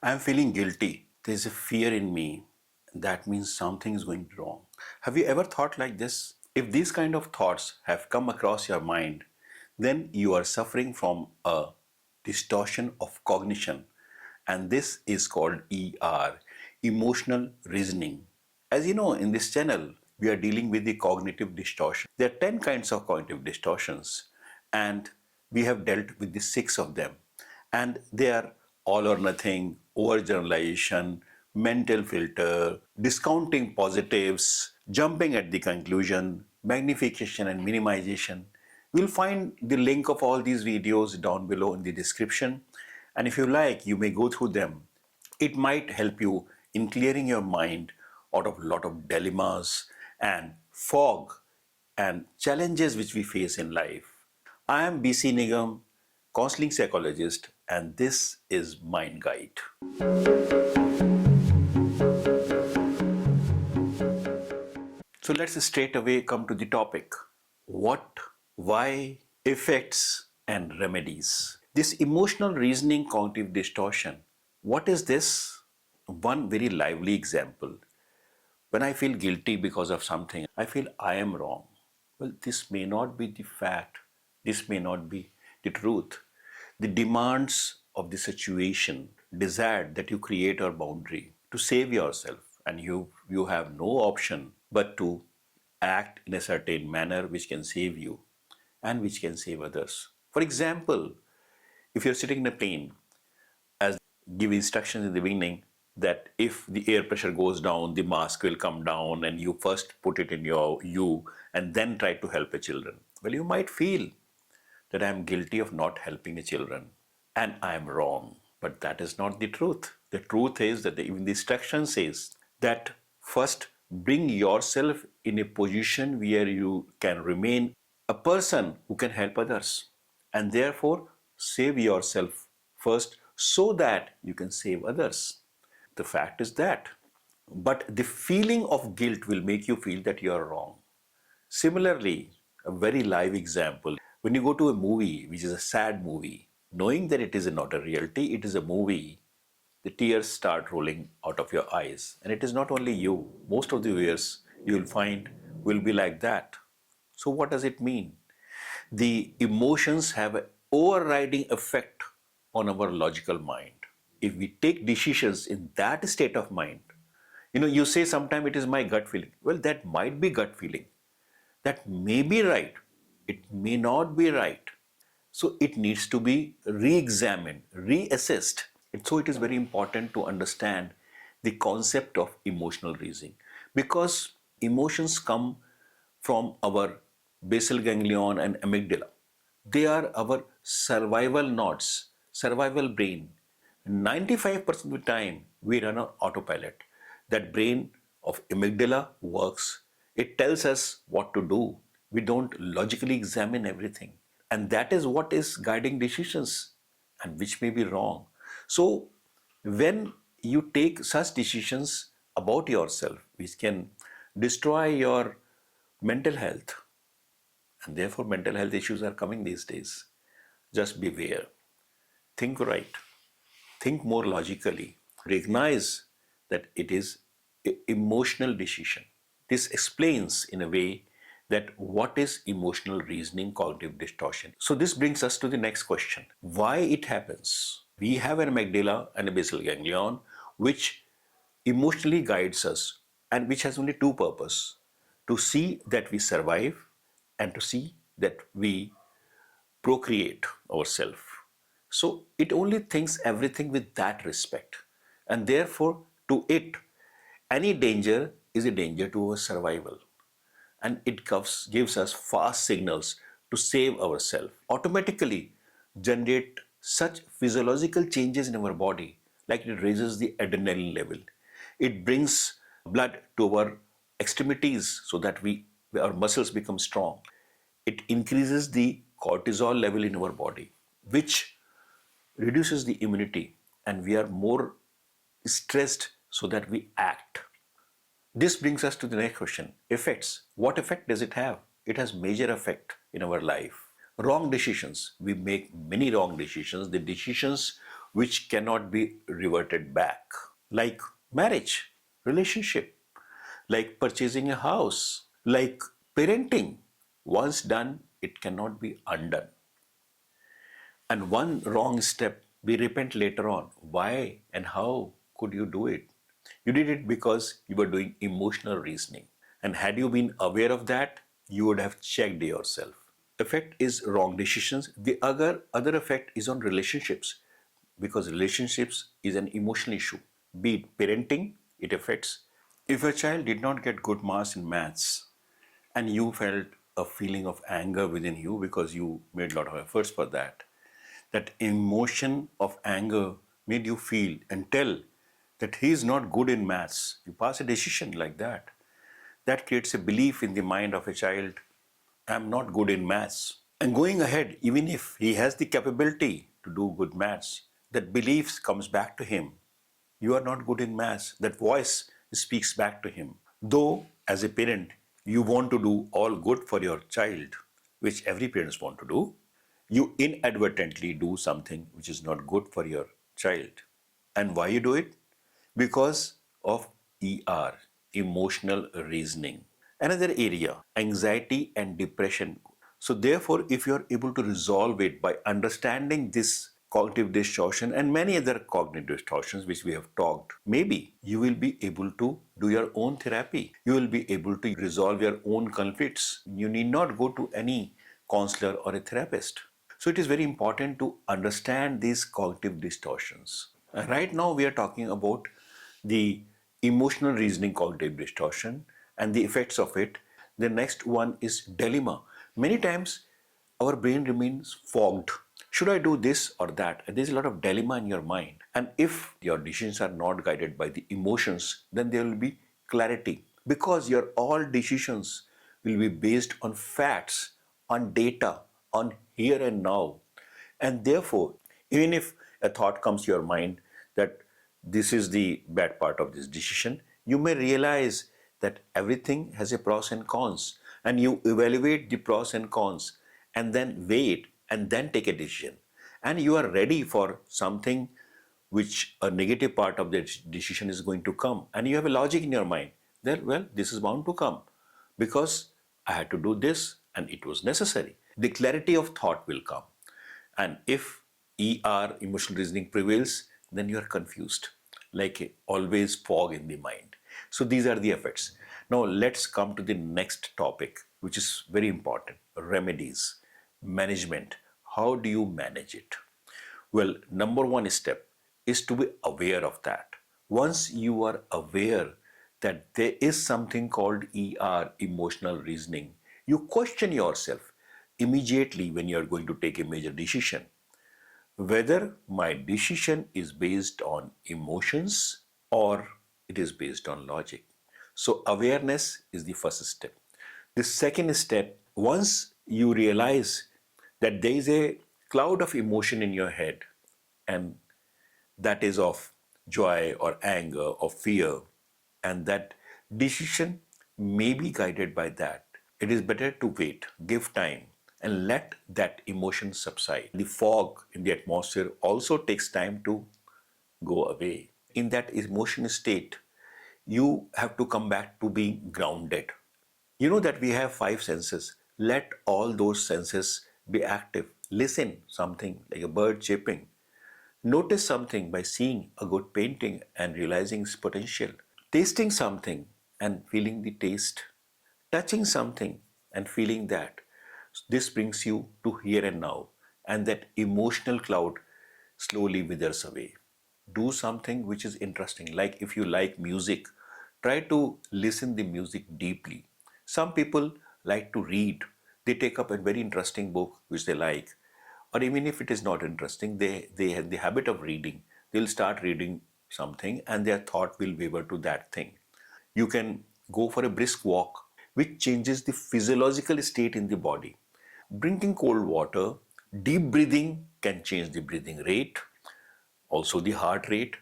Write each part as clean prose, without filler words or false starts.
I'm feeling guilty. There's a fear in me. That means something is going wrong. Have you ever thought like this? If these kind of thoughts have come across your mind, then you are suffering from a distortion of cognition. And this is called ER, emotional reasoning. As you know, in this channel, we are dealing with the cognitive distortion. There are 10 kinds of cognitive distortions, and we have dealt with the 6 of them. And they are all or nothing, overgeneralization, mental filter, discounting positives, jumping at the conclusion, magnification and minimization. You'll find the link of all these videos down below in the description. And if you like, you may go through them. It might help you in clearing your mind out of a lot of dilemmas and fog and challenges which we face in life. I am BC Nigam, counseling psychologist, and this is Mind Guide. So let's straight away come to the topic. What, why, effects, and remedies. This emotional reasoning cognitive distortion. What is this? One very lively example. When I feel guilty because of something, I feel I am wrong. Well, this may not be the fact. This may not be the truth. The demands of the situation desired that you create a boundary to save yourself, and you have no option but to act in a certain manner which can save you and which can save others. For example, if you're sitting in a plane, as give instructions in the beginning that if the air pressure goes down, the mask will come down, and you first put it in you and then try to help the children. Well, you might feel that I am guilty of not helping the children and I am wrong. But that is not the truth. The truth is that even the instruction says that first bring yourself in a position where you can remain a person who can help others, and therefore save yourself first so that you can save others. The fact is that. But the feeling of guilt will make you feel that you are wrong. Similarly, a very live example, when you go to a movie which is a sad movie, knowing that it is not a reality, it is a movie, the tears start rolling out of your eyes. And it is not only you, most of the viewers you will find will be like that. So what does it mean? The emotions have an overriding effect on our logical mind. If we take decisions in that state of mind, you say sometimes it is my gut feeling. Well, that might be gut feeling. That may be right. It may not be right. So it needs to be re-examined, reassessed. So it is very important to understand the concept of emotional reasoning, because emotions come from our basal ganglion and amygdala. They are our survival nodes, survival brain. 95% of the time we run on autopilot. That brain of amygdala works. It tells us what to do. We don't logically examine everything. And that is what is guiding decisions, and which may be wrong. So when you take such decisions about yourself, which can destroy your mental health, and therefore mental health issues are coming these days, just beware. Think right. Think more logically. Recognize that it is an emotional decision. This explains in a way that what is emotional reasoning cognitive distortion. So this brings us to the next question. Why it happens? We have an amygdala and a basal ganglion which emotionally guides us, and which has only two purposes: to see that we survive and to see that we procreate ourselves. So it only thinks everything with that respect, and therefore to it any danger is a danger to our survival, and it gives us fast signals to save ourselves, automatically generate such physiological changes in our body, like it raises the adrenaline level, it brings blood to our extremities so that our muscles become strong, it increases the cortisol level in our body, which reduces the immunity, and we are more stressed so that we act. This brings us to the next question. Effects. What effect does it have? It has major effect in our life. Wrong decisions. We make many wrong decisions. The decisions which cannot be reverted back, like marriage, relationship, like purchasing a house, like parenting. Once done, it cannot be undone. And one wrong step, we repent later on. Why and how could you do it? You did it because you were doing emotional reasoning. And had you been aware of that, you would have checked yourself. Effect is wrong decisions. The other effect is on relationships, because relationships is an emotional issue. Be it parenting, it affects. If a child did not get good marks in maths and you felt a feeling of anger within you because you made a lot of efforts for that, that emotion of anger made you feel and tell that he is not good in maths. You pass a decision like that. That creates a belief in the mind of a child, I'm not good in maths. And going ahead, even if he has the capability to do good maths, that belief comes back to him. You are not good in maths. That voice speaks back to him. Though, as a parent, you want to do all good for your child, which every parents want to do, you inadvertently do something which is not good for your child. And why you do it? Because of ER, emotional reasoning. Another area, anxiety and depression. So therefore, if you are able to resolve it by understanding this cognitive distortion and many other cognitive distortions which we have talked, maybe you will be able to do your own therapy. You will be able to resolve your own conflicts. You need not go to any counselor or a therapist. So it is very important to understand these cognitive distortions. Right now we are talking about the emotional reasoning cognitive distortion and the effects of it. The next one is dilemma. Many times our brain remains fogged. Should I do this or that? And there's a lot of dilemma in your mind. And if your decisions are not guided by the emotions, then there will be clarity. Because your all decisions will be based on facts, on data, on here and now. And therefore, even if a thought comes to your mind that this is the bad part of this decision, you may realize that everything has a pros and cons, and you evaluate the pros and cons and then weigh it and then take a decision. And you are ready for something which a negative part of the decision is going to come, and you have a logic in your mind that, well, this is bound to come because I had to do this and it was necessary. The clarity of thought will come. And if emotional reasoning prevails, then you are confused, like always fog in the mind. So these are the effects. Now let's come to the next topic, which is very important: remedies, management. How do you manage it? Well, number one step is to be aware of that. Once you are aware that there is something called emotional reasoning, you question yourself immediately when you are going to take a major decision, whether my decision is based on emotions or it is based on logic. So, awareness is the first step. The second step, once you realize that there is a cloud of emotion in your head, and that is of joy or anger or fear, and that decision may be guided by that, it is better to wait, give time, and let that emotion subside. The fog in the atmosphere also takes time to go away. In that emotion state, you have to come back to being grounded. You know that we have five senses. Let all those senses be active. Listen something like a bird chirping. Notice something by seeing a good painting and realizing its potential. Tasting something and feeling the taste. Touching something and feeling that. This brings you to here and now, and that emotional cloud slowly withers away. Do something which is interesting. Like if you like music, try to listen the music deeply. Some people like to read. They take up a very interesting book which they like. Or even if it is not interesting, they have the habit of reading. They'll start reading something and their thought will waver to that thing. You can go for a brisk walk, which changes the physiological state in the body. Drinking cold water, deep breathing can change the breathing rate, also the heart rate.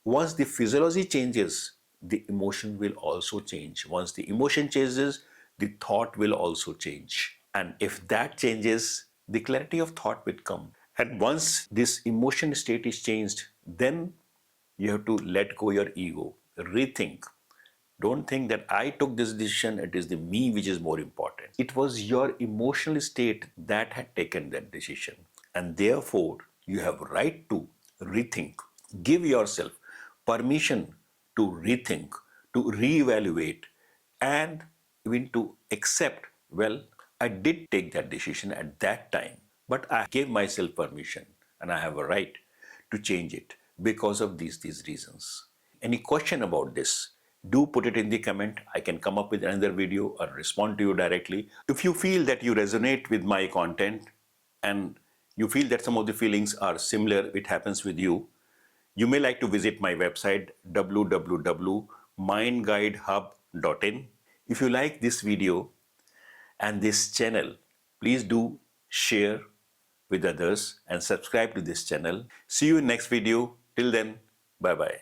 Once the physiology changes, the emotion will also change. Once the emotion changes, the thought will also change. And if that changes, the clarity of thought will come. And once this emotion state is changed, then you have to let go your ego, rethink. Don't think that I took this decision, it is the me which is more important. It was your emotional state that had taken that decision. And therefore, you have right to rethink. Give yourself permission to rethink, to reevaluate, and even to accept, well, I did take that decision at that time, but I gave myself permission and I have a right to change it because of these reasons. Any question about this? Do put it in the comment. I can come up with another video or respond to you directly. If you feel that you resonate with my content and you feel that some of the feelings are similar, it happens with you, you may like to visit my website www.mindguidehub.in. If you like this video and this channel, please do share with others and subscribe to this channel. See you in next video. Till then, bye bye.